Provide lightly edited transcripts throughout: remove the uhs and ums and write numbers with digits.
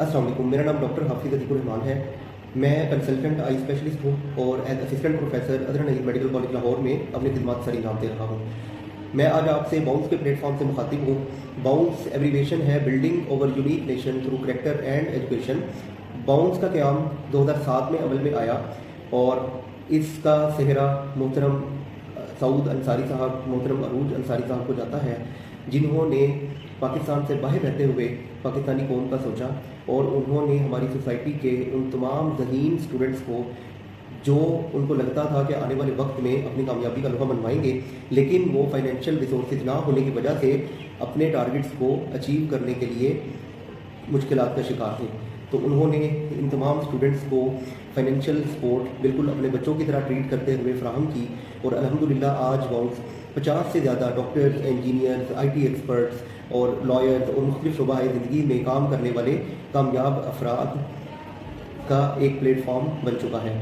अस्सलाम वालेकुम। मेरा नाम डॉक्टर हाफिज़ अतीकुर रहमान है। मैं कंसल्टेंट आई स्पेशलिस्ट हूँ और as assistant professor Azhar Naeem medical college Lahore में अपनी खिदमत सर अंजाम दे रहा हूँ। मैं आज आपसे बाउंस के प्लेटफॉर्म से मुखातिब हूँ। बाउंस एब्रीवेशन है building over unique nation through character and education. Bounce का क़याम 2007 में अमल में आया और इसका सेहरा मोहतरम सऊद अंसारी साहब, मोहतरम अरूज अंसारी साहब को जाता है, जिन्होंने पाकिस्तान से बाहर रहते हुए पाकिस्तानी कौम का सोचा और उन्होंने हमारी सोसाइटी के उन तमाम ज़हीन स्टूडेंट्स को, जो उनको लगता था कि आने वाले वक्त में अपनी कामयाबी का लोहा मनवाएंगे, लेकिन वो फाइनेंशियल रिसोर्सेज ना होने की वजह से अपने टारगेट्स को अचीव करने के लिए मुश्किलात का शिकार थे, तो उन्होंने इन तमाम स्टूडेंट्स को फाइनेंशियल सपोर्ट बिल्कुल अपने बच्चों की तरह ट्रीट करते हुए फराहम की। और अल्हम्दुलिल्लाह आज बाउंस 50 से ज़्यादा डॉक्टर्स, इंजीनियर्स, IT एक्सपर्ट्स और लॉयर्स और मुख्तलिफ शोबाए ज़िंदगी में काम करने वाले कामयाब अफराद का एक प्लेटफॉर्म बन चुका है।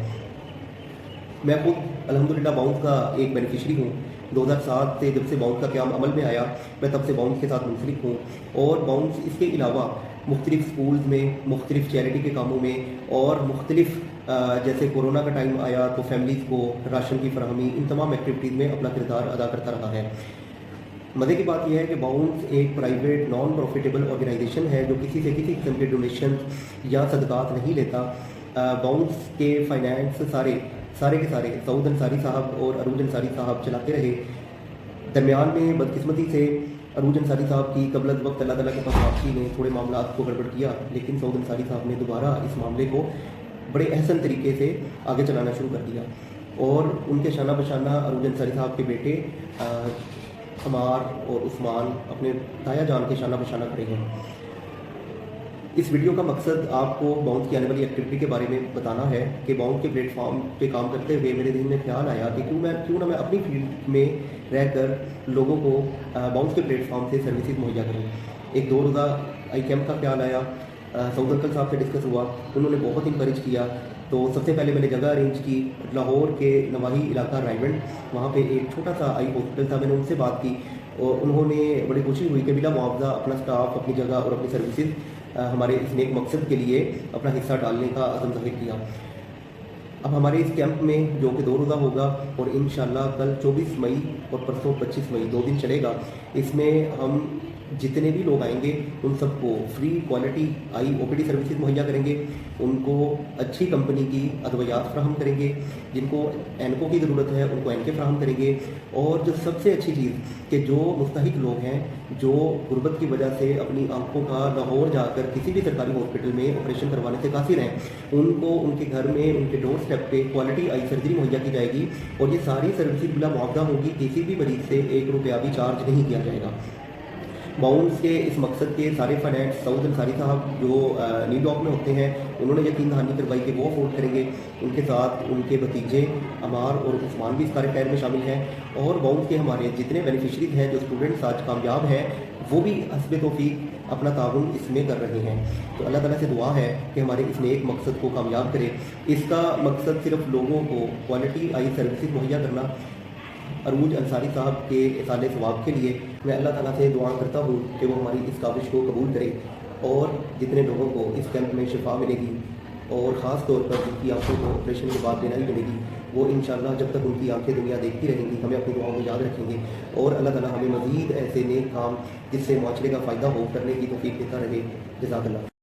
मैं खुद अल्हम्दुलिल्लाह बाउंस का एक बेनिफिशरी हूँ। 2007 से जब से बाउंस का क़याम अमल में आया, मैं तब से बाउंस के साथ मुंसलिक हूँ। और बाउंस इसके अलावा मुख्तलिफ स्कूल्स में, मुख्तलिफ चैरिटी के कामों में और मुख्तलिफ जैसे कोरोना का टाइम आया तो फैमिलीज़ को राशन की फराहमी, इन तमाम एक्टिविटीज़ में अपना किरदार अदा करता रहा है। मज़े की बात यह है कि बाउंस एक प्राइवेट नॉन प्रॉफिटेबल ऑर्गेनाइजेशन है जो किसी से किसी किस्म के डोनेशन या सदक़ात नहीं लेता। बाउंस के फाइनेंस सारे के सारे सऊद अंसारी साहब और अरूज अंसारी साहब चलाते रहे। दरमियान में बदकिस्मती से अरूज अंसारी साहब की कबल वक्त अल्लाह ताला के पास वापसी ने थोड़े मामला को गड़बड़ किया, लेकिन सऊद अंसारी साहब ने दोबारा इस मामले को बड़े अहसन तरीके से आगे चलाना शुरू कर दिया और उनके शाना बशाना अरूज अंसारी साहब के बेटे अमार और उस्मान अपने ताया जान के शाना बशाना खड़े हैं। इस वीडियो का मकसद आपको बाउंस की आने वाली एक्टिविटी के बारे में बताना है कि बाउंस के प्लेटफॉर्म पे काम करते हुए मेरे दिल में ख्याल आया कि क्यों ना मैं अपनी फील्ड में रहकर लोगों को बाउंस के प्लेटफॉर्म से सर्विसेज मुहैया करूँ। एक 2 रोज़ा आई कैम्प का ख्याल आया, सऊद अंकल साहब से डिस्कस हुआ, उन्होंने बहुत इंकरेज किया। तो सबसे पहले मैंने जगह अरेंज की लाहौर के नवाही इलाका रायवंड, वहाँ पे एक छोटा सा आई हॉस्पिटल था। मैंने उनसे बात की और उन्होंने बड़ी खुशी हुई कि बिला मुआवजा अपना स्टाफ, अपनी जगह और अपनी सर्विसेज हमारे इस नेक मकसद के लिए अपना हिस्सा डालने का अज़म ज़ाहिर किया। अब हमारे इस कैंप में जो कि 2 रोज़ा होगा और इंशाल्लाह कल 24 मई और परसों 25 मई 2 दिन चलेगा, इसमें हम जितने भी लोग आएंगे उन सबको फ्री क्वालिटी OPD सर्विसेज मुहैया करेंगे। उनको अच्छी कंपनी की अद्वियात फ्राहम करेंगे, जिनको एनको की ज़रूरत है उनको एनके फ्राहम करेंगे। और जो सबसे अच्छी चीज़ कि जो मुस्तहिक लोग हैं, जो गुर्बत की वजह से अपनी आंखों का लाहौर जाकर किसी भी सरकारी हॉस्पिटल में ऑपरेशन करवाने से कासिर हैं, उनको उनके घर में, उनके डोर स्टेप पे क्वालिटी आई सर्जरी मुहैया की जाएगी और ये सारी सर्विसेज बिला मुआवजा होगी। किसी भी मरीज से 1 रुपया भी चार्ज नहीं किया जाएगा। बाउंस के इस मकसद के सारे फाइनेंस सऊद अंसारी साहब जो न्यू यॉर्क में होते हैं, उन्होंने यकीन दहानी करवाई कि वो अफोर्ड करेंगे। उनके साथ उनके भतीजे अमार और उस्मान भी इस कार्यक्रम में शामिल हैं। और बाउंस के हमारे जितने बेनिफिशरीज हैं, जो स्टूडेंट्स आज कामयाब हैं, वो भी हस्बे तौफीक अपना ताउन इसमें कर रहे हैं। तो अल्लाह ताला से दुआ है कि हमारे इस नेक मकसद को कामयाब करे। इसका मकसद सिर्फ लोगों को क्वालिटी आई सर्विसेज मुहैया करना। अरूज अंसारी साहब के इसाले सवाब के लिए मैं अल्लाह ताला से दुआ करता हूँ कि वो हमारी इस काविश को कबूल करे और जितने लोगों को इस कैंप में शिफा मिलेगी और ख़ास तौर पर जिनकी आंखों को ऑपरेशन के बाद देना ही मिलेगी, वो इंशाल्लाह जब तक उनकी आंखें दुनिया देखती रहेंगी हमें अपनी दुआओं में याद रखेंगे। और अल्लाह ताला हमें मज़ीद ऐसे नेक काम जिससे माशरे का फ़ायदा हो करने की तौफीक देता रहे। जज़ाकल्लाह।